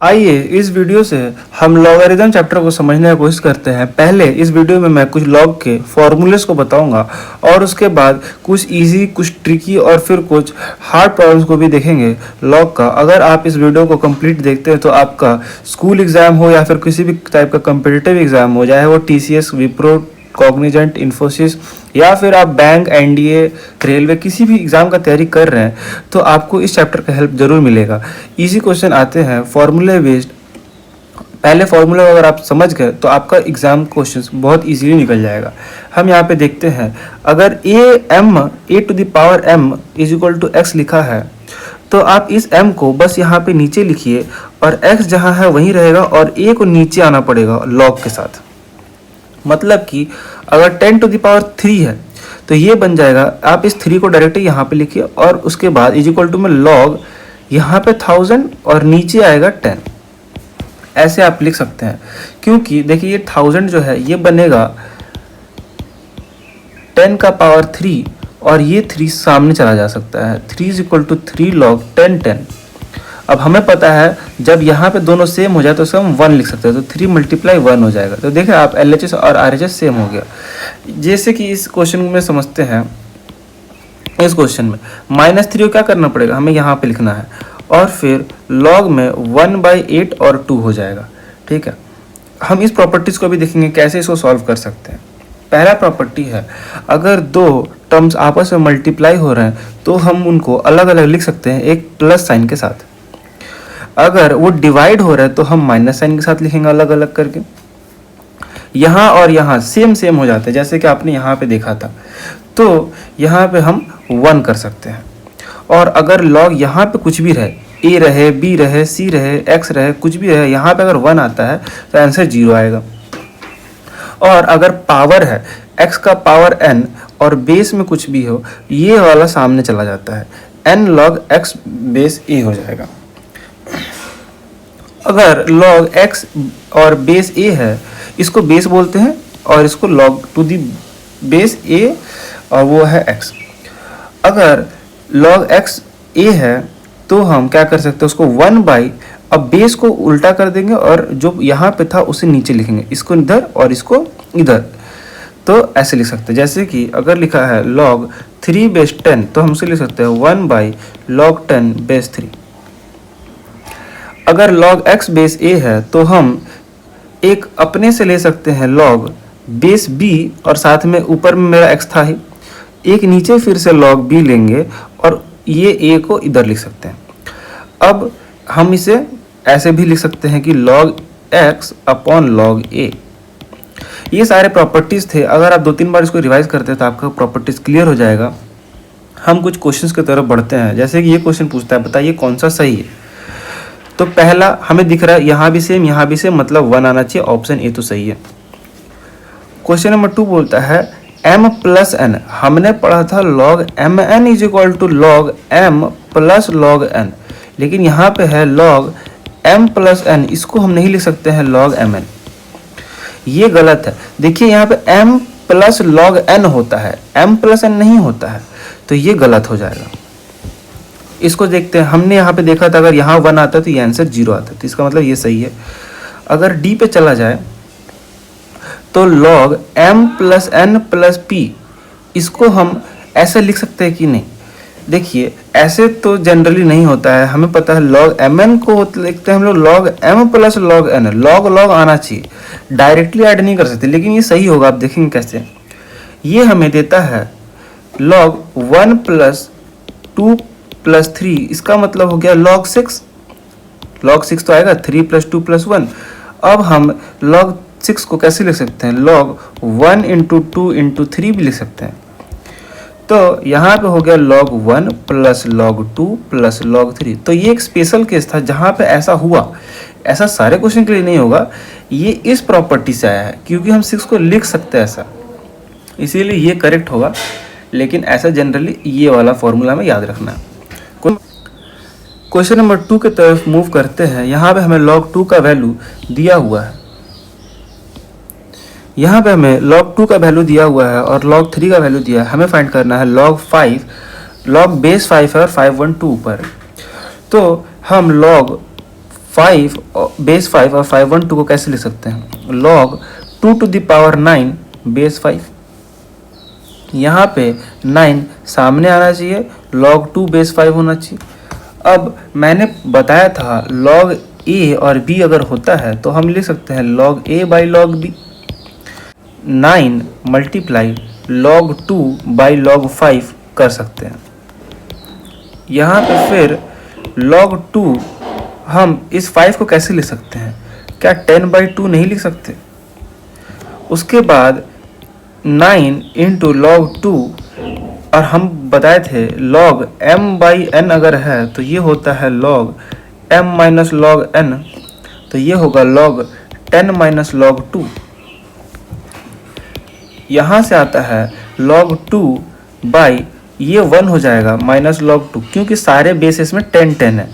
आइए इस वीडियो से हम लॉगरिथम चैप्टर को समझने की कोशिश करते हैं। पहले इस वीडियो में मैं कुछ लॉग के फॉर्मूलेस को बताऊंगा और उसके बाद कुछ इजी, कुछ ट्रिकी और फिर कुछ हार्ड प्रॉब्लम्स को भी देखेंगे लॉग का। अगर आप इस वीडियो को कंप्लीट देखते हैं तो आपका स्कूल एग्जाम हो या फिर किसी भी टाइप का कम्पिटिटिव एग्जाम हो, चाहे वो TCS, विप्रो, कॉग्निजेंट, इन्फोसिस या फिर आप बैंक, NDA, रेलवे किसी भी एग्ज़ाम का तैयारी कर रहे हैं तो आपको इस चैप्टर का हेल्प ज़रूर मिलेगा। इजी क्वेश्चन आते हैं फॉर्मूले बेस्ड। पहले फॉर्मूला अगर आप समझ गए तो आपका एग्ज़ाम क्वेश्चन बहुत इजीली निकल जाएगा। हम यहाँ पे देखते हैं, अगर a to the power m is equal to x लिखा है तो आप इस m को बस यहाँ पे नीचे लिखिए और x जहाँ है वहीं रहेगा और a को नीचे आना पड़ेगा लॉग के साथ। मतलब कि अगर 10 टू द पावर 3 है तो ये बन जाएगा, आप इस 3 को डायरेक्टली यहाँ पे लिखिए और उसके बाद इज इक्वल टू में लॉग यहाँ पे 1000 और नीचे आएगा 10। ऐसे आप लिख सकते हैं क्योंकि देखिए ये 1000 जो है ये बनेगा 10 का पावर 3 और ये 3 सामने चला जा सकता है। 3 इज इक्वल टू 3 लॉग 10 10। अब हमें पता है जब यहाँ पे दोनों सेम हो जाए तो हम 1 लिख सकते हैं, तो 3 मल्टीप्लाई 1 हो जाएगा। तो देखिए आप LHS और RHS सेम हो गया। जैसे कि इस क्वेश्चन में समझते हैं, इस क्वेश्चन में -3 को क्या करना पड़ेगा, हमें यहाँ पे लिखना है और फिर लॉग में 1/8 और 2 हो जाएगा। ठीक है, हम इस प्रॉपर्टीज़ को भी देखेंगे कैसे इसको सॉल्व कर सकते हैं। पहला प्रॉपर्टी है, अगर दो टर्म्स आपस में मल्टीप्लाई हो रहे हैं तो हम उनको अलग अलग लिख सकते हैं एक प्लस साइन के साथ। अगर वो डिवाइड हो रहा है तो हम माइनस साइन के साथ लिखेंगे अलग अलग करके। यहाँ और यहाँ सेम सेम हो जाते हैं जैसे कि आपने यहाँ पे देखा था, तो यहाँ पे हम 1 कर सकते हैं। और अगर लॉग यहाँ पे कुछ भी रहे, A रहे, B रहे, C रहे, X रहे, कुछ भी रहे, यहाँ पे अगर 1 आता है तो आंसर 0 आएगा। और अगर पावर है x का पावर n और बेस में कुछ भी हो, ये वाला सामने चला जाता है, n log x base a हो जाएगा। अगर लॉग x और बेस a है, इसको बेस बोलते हैं और इसको log to the base a और वो है x। अगर लॉग x a है तो हम क्या कर सकते हैं, उसको 1/, अब बेस को उल्टा कर देंगे और जो यहाँ पे था उसे नीचे लिखेंगे, इसको इधर और इसको इधर। तो ऐसे लिख सकते हैं जैसे कि अगर लिखा है log 3 बेस 10 तो हम उसे लिख सकते हैं 1/log 10 बेस 3। अगर log x बेस a है तो हम एक अपने से ले सकते हैं log बेस b और साथ में ऊपर में मेरा x था ही, एक नीचे फिर से log b लेंगे और ये a को इधर लिख सकते हैं। अब हम इसे ऐसे भी लिख सकते हैं कि log x upon log a। ये सारे प्रॉपर्टीज़ थे। अगर आप 2-3 बार इसको रिवाइज करते हैं तो आपका प्रॉपर्टीज़ क्लियर हो जाएगा। हम कुछ क्वेश्चंस की तरफ बढ़ते हैं। जैसे कि ये क्वेश्चन पूछता है, बताइए कौन सा सही है। तो पहला हमें दिख रहा है यहाँ भी सेम, यहाँ भी सेम, मतलब 1 आना चाहिए, ऑप्शन ए तो सही है। क्वेश्चन नंबर 2 बोलता है m प्लस n। हमने पढ़ा था log mn is equal to log m plus log n, लेकिन यहाँ पे है log m प्लस n, इसको हम नहीं लिख सकते हैं log mn, ये गलत है। देखिए यहाँ पे m प्लस log n होता है, m प्लस n नहीं होता है, तो ये गलत हो जाएगा। इसको देखते हैं, हमने यहाँ पे देखा था अगर यहाँ 1 आता है तो ये आंसर 0 आता है, तो इसका मतलब ये सही है। अगर D पे चला जाए तो log m plus n plus p, इसको हम ऐसे लिख सकते हैं कि नहीं। देखिए ऐसे तो जनरली नहीं होता है, हमें पता है log mn को लिखते हैं हम लोग log m plus log n, log आना चाहिए, डायरेक्टली ऐड नहीं कर सकते, लेकिन ये सही होगा। आप देखेंगे कैसे, ये हमें देता है log 1 प्लस 2 प्लस 3, इसका मतलब हो गया log 6। log 6 तो आएगा 3 प्लस 2 प्लस 1। अब हम log 6 को कैसे लिख सकते हैं, log 1 इंटू 2 इंटू 3 भी लिख सकते हैं। तो यहाँ पे हो गया log 1 plus log 2 plus log 3। तो ये एक स्पेशल केस था जहाँ पे ऐसा हुआ, ऐसा सारे क्वेश्चन के लिए नहीं होगा। ये इस प्रॉपर्टी से आया है क्योंकि हम 6 को लिख सकते हैं ऐसा, इसीलिए ये करेक्ट होगा। लेकिन ऐसा जनरली ये वाला फॉर्मूला में याद रखना है। क्वेश्चन नंबर 2 की तरफ मूव करते हैं। यहाँ पे हमें log 2 का वैल्यू दिया हुआ है, यहाँ पे हमें log 2 का वैल्यू दिया हुआ है और log 3 का वैल्यू दिया है। हमें फाइंड करना है log 5, log बेस 5 है और 5 1 2 ऊपर है, तो हम log 5 बेस 5 और 512 को कैसे लिख सकते हैं? log 2 to the power 9 base 5। यहाँ पे 9 सामने आना चाहिए, log 2 बेस 5 होना चाहिए। अब मैंने बताया था log a और b अगर होता है तो हम लिख सकते हैं log a by log b। 9 multiply log 2 by log 5 कर सकते हैं। यहाँ पे फिर log 2 हम इस 5 को कैसे लिख सकते हैं? क्या 10/2 नहीं लिख सकते? उसके बाद 9 इंटू log 2, और हम बताए थे log m/n अगर है तो ये होता है log m minus log n, तो ये होगा log 10 माइनस log 2। यहाँ से आता है log 2 बाई ये 1 हो जाएगा माइनस log 2, क्योंकि सारे बेसिस में 10 है।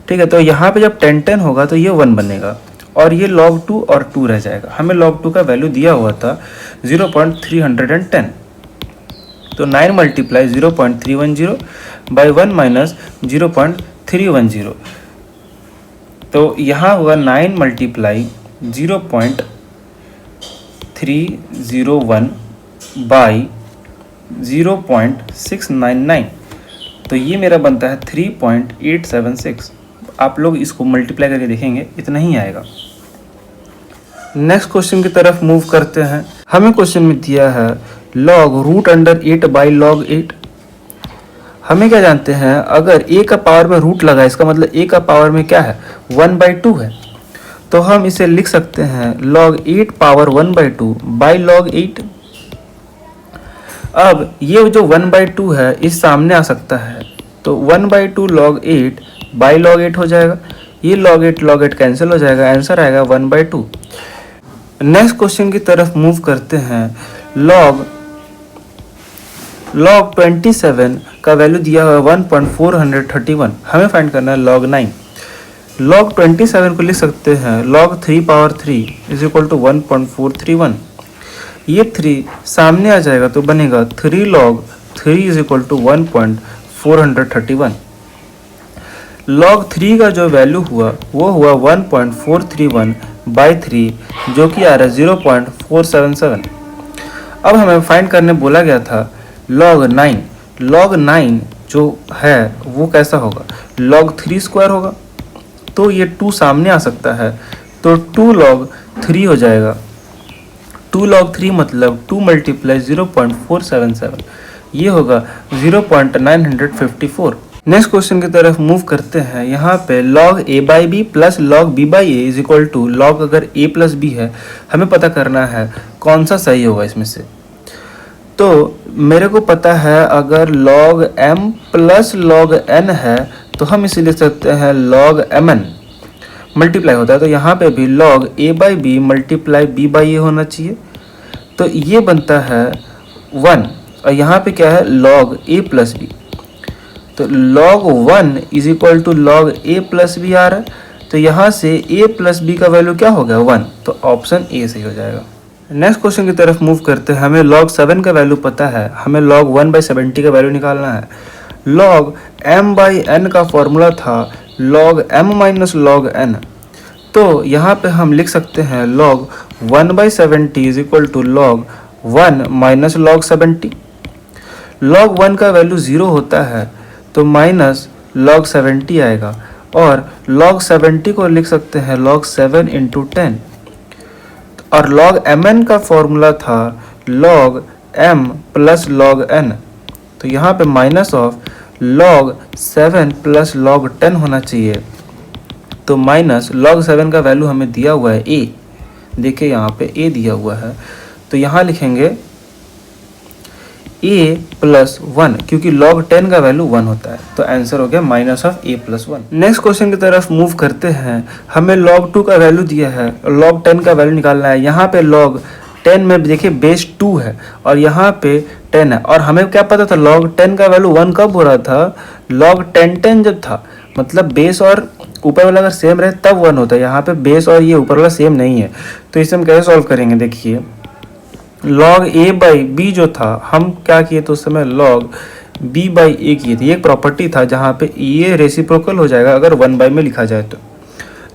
ठीक है, तो यहाँ पे जब 10 होगा तो ये 1 बनेगा और ये log 2 और 2 रह जाएगा। हमें log 2 का वैल्यू दिया हुआ था 0.310, तो 9 मल्टीप्लाई 0.310 बाई 1 माइनस 0.310, तो यहाँ होगा 9 मल्टीप्लाई 0.301 बाई 0.699, तो ये मेरा बनता है 3.876। आप लोग इसको मल्टीप्लाई करके देखेंगे इतना ही आएगा। नेक्स्ट क्वेश्चन की तरफ मूव करते हैं। हमें क्वेश्चन में दिया है log √8 बाई log 8। हमें क्या जानते हैं, अगर a का पावर में रूट लगा इसका मतलब a का पावर में क्या है 1/2 है, तो हम इसे लिख सकते हैं log 8 पावर 1/2 बाई log 8। अब ये जो 1/2 है इस सामने आ सकता है, तो 1/2 log 8 बाई log 8 हो जाएगा। ये log 8 कैंसिल हो जाएगा, आंसर आएगा 1/2। नेक्स्ट क्वेश्चन की तरफ मूव करते हैं। log 27 का वैल्यू दिया हुआ है 1.431। हमें फाइंड करना है log 9। log 27 को लिख सकते हैं log 3 power 3 is equal to 1.431। ये 3 सामने आ जाएगा तो बनेगा 3 log 3 is equal to 1.431। log 3 का जो वैल्यू हुआ वो हुआ 1.431 बाई 3, जो कि आ रहा है 0.477। अब हमें फाइंड करने बोला गया था log 9। log 9 जो है वो कैसा होगा, log 3 स्क्वायर होगा, तो ये 2 सामने आ सकता है, तो 2 log 3 हो जाएगा। 2 log 3 मतलब 2 मल्टीप्लाई 0.477, ये होगा 0.954। नेक्स्ट क्वेश्चन की तरफ मूव करते हैं। यहाँ पे log a by B plus log b by A is equal to log अगर a प्लस बी है, हमें पता करना है कौन सा सही होगा इसमें से। तो मेरे को पता है अगर log m plus log n है तो हम इसे लिख सकते हैं log mn। मल्टीप्लाई होता है तो यहाँ पे भी log a by B multiply b by A होना चाहिए, तो ये बनता है 1, और यहाँ पे क्या है log a प्लस बी, तो log 1 is equal to log a plus B आ रहा है, तो यहाँ से a प्लस बी का वैल्यू क्या हो गया 1, तो ऑप्शन ए सही हो जाएगा। नेक्स्ट क्वेश्चन की तरफ मूव करते हैं। हमें log 7 का वैल्यू पता है, हमें log 1/70 का वैल्यू निकालना है। log m/n का फॉर्मूला था log m minus log n, तो यहाँ पे हम लिख सकते हैं log 1/70 is equal to log 1 minus log 70। log 1 का वैल्यू 0 होता है तो माइनस log 70 आएगा, और log 70 को लिख सकते हैं log 7 इंटू 10, और log mn का फॉर्मूला था log m plus log n, तो यहाँ पे minus of log 7 plus log 10 होना चाहिए, तो माइनस log 7 का वैल्यू हमें दिया हुआ है a, देखिए यहाँ पे a दिया हुआ है, तो यहाँ लिखेंगे a प्लस 1, क्योंकि log 10 का वैल्यू 1 होता है, तो आंसर हो गया minus of a plus 1। Next question की तरफ मूव करते हैं। हमें log 2 का वैल्यू दिया है, log 10 का वैल्यू निकालना है। यहाँ पे log 10 में देखिए बेस 2 है और यहाँ पे 10 है, और हमें क्या पता था log 10 का वैल्यू 1 कब हो रहा था, log 10 जब था, मतलब बेस और ऊपर वाला अगर सेम रहे तब 1 होता है। यहाँ पे बेस और ये ऊपर वाला सेम नहीं है, तो इसे हम कैसे सॉल्व करेंगे, देखिए log a बाई बी जो था हम क्या किए तो उस समय log b बाई ए किए थे। ये एक प्रॉपर्टी था जहाँ पे ये रेसिप्रोकल हो जाएगा अगर 1 बाई में लिखा जाए तो।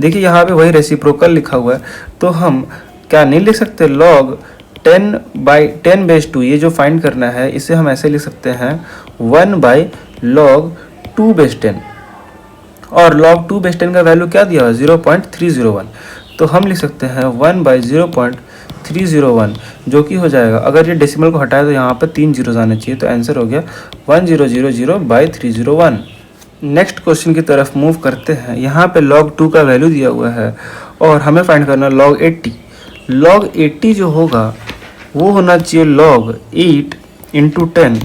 देखिए यहाँ पे वही रेसिप्रोकल लिखा हुआ है, तो हम क्या नहीं लिख सकते, log 10/10 ये जो फाइंड करना है इसे हम ऐसे लिख सकते हैं 1/log 2/10, और log 2/10 का वैल्यू क्या दिया हुआ है 0.301, तो हम लिख सकते हैं 1/0.301, जो कि हो जाएगा, अगर ये डेसिमल को हटाए तो यहाँ पर 3 जीरोज आने चाहिए, तो आंसर हो गया 1000/301। नेक्स्ट क्वेश्चन की तरफ मूव करते हैं। यहाँ पे log 2 का वैल्यू दिया हुआ है और हमें फाइंड करना है log 80। log 80 जो होगा वो होना चाहिए log 8 इंटू 10,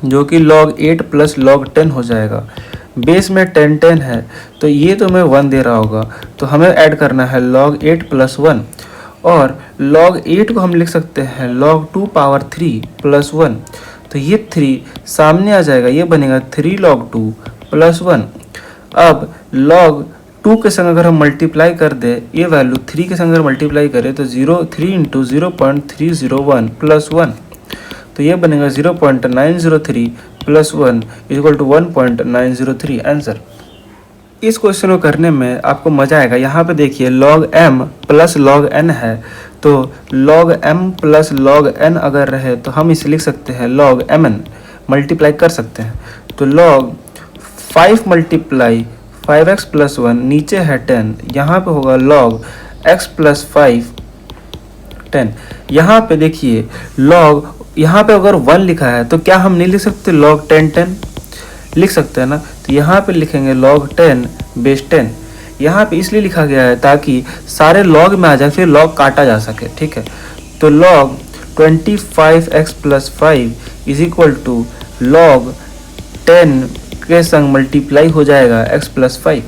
जो कि log 8 प्लस log 10 हो जाएगा। बेस में 10 है तो ये तो मैं 1 दे रहा होगा, तो हमें ऐड करना है log 8 प्लस 1, और log 8 को हम लिख सकते हैं log 2 पावर 3 प्लस 1, तो ये 3 सामने आ जाएगा, ये बनेगा 3 log 2 प्लस 1। अब log 2 के संग अगर हम मल्टीप्लाई कर दे, ये वैल्यू 3 के संग अगर मल्टीप्लाई करें तो 3 इंटू 0.301 प्लस 1, तो ये बनेगा 0.903 प्लस 1 इक्वल टू 1.903 आंसर। इस क्वेश्चन को करने में आपको मजा आएगा। यहाँ पे देखिए log m plus log n है, तो log m plus log n अगर रहे तो हम इसे लिख सकते हैं log mn, मल्टीप्लाई कर सकते हैं, तो log 5 मल्टीप्लाई 5x प्लस 1, नीचे है 10, यहाँ पे होगा log x प्लस 5 10। यहाँ पे देखिए log, यहाँ पे अगर 1 लिखा है तो क्या हम नहीं लिख सकते log 10 लिख सकते हैं ना, तो यहाँ पे लिखेंगे log 10/10। यहाँ पे इसलिए लिखा गया है ताकि सारे log में आ जाए, फिर log काटा जा सके, ठीक है। तो log 25x plus 5 is equal to log 10 के संग मल्टीप्लाई हो जाएगा x प्लस 5,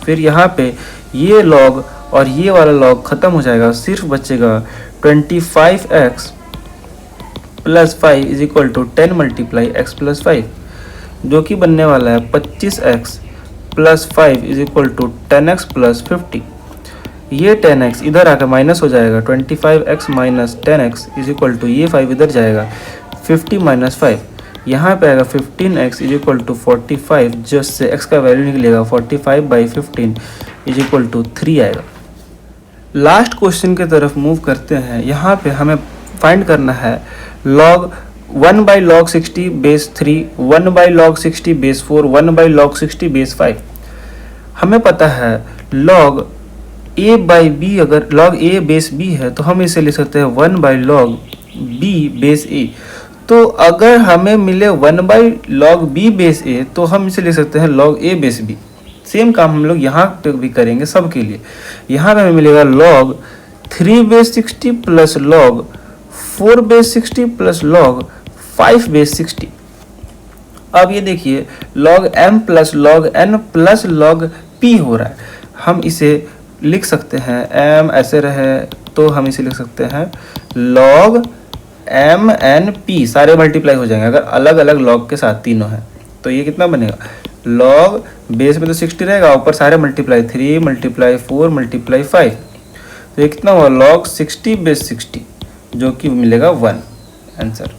फिर यहाँ पे ये log और ये वाला log ख़त्म हो जाएगा, सिर्फ बचेगा 25x plus 5 is equal to 10 multiply x plus 5, जो कि बनने वाला है 25x plus 5 is equal to 10x plus 50। ये 10x इधर आकर माइनस हो जाएगा, 25x minus 10x is equal to ये 5 इधर जाएगा, 50 माइनस 5 यहाँ पे आएगा, 15x इज इक्वल टू 45, जिससे x का वैल्यू निकलेगा 45/15 इज इक्वल टू 3 आएगा। लास्ट क्वेश्चन की तरफ मूव करते हैं। यहाँ पे हमें फाइंड करना है log 1/log 60 base 3, 1/log 60 base 4, 1/log 60 base 5। हमें पता है log a/b, अगर log a बेस b है तो हम इसे लिख सकते हैं 1/log b बेस a। तो अगर हमें मिले 1/log b बेस a तो हम इसे लिख सकते हैं log a base b। Same काम हम लोग यहाँ पे भी करेंगे सबके लिए। यहाँ पे हमें मिलेगा log 3 base 60 plus log 4 base 60 plus log 5 base 60। अब ये देखिए log m plus log n plus log p हो रहा है, हम इसे लिख सकते हैं m ऐसे रहे तो हम इसे लिख सकते हैं log m n p, सारे मल्टीप्लाई हो जाएंगे अगर अलग अलग log के साथ तीनों हैं, तो ये कितना बनेगा log बेस में तो 60 रहेगा, ऊपर सारे मल्टीप्लाई 3 मल्टीप्लाई 4 मल्टीप्लाई 5, तो ये कितना हुआ log 60 बेस 60, जो कि मिलेगा 1 आंसर।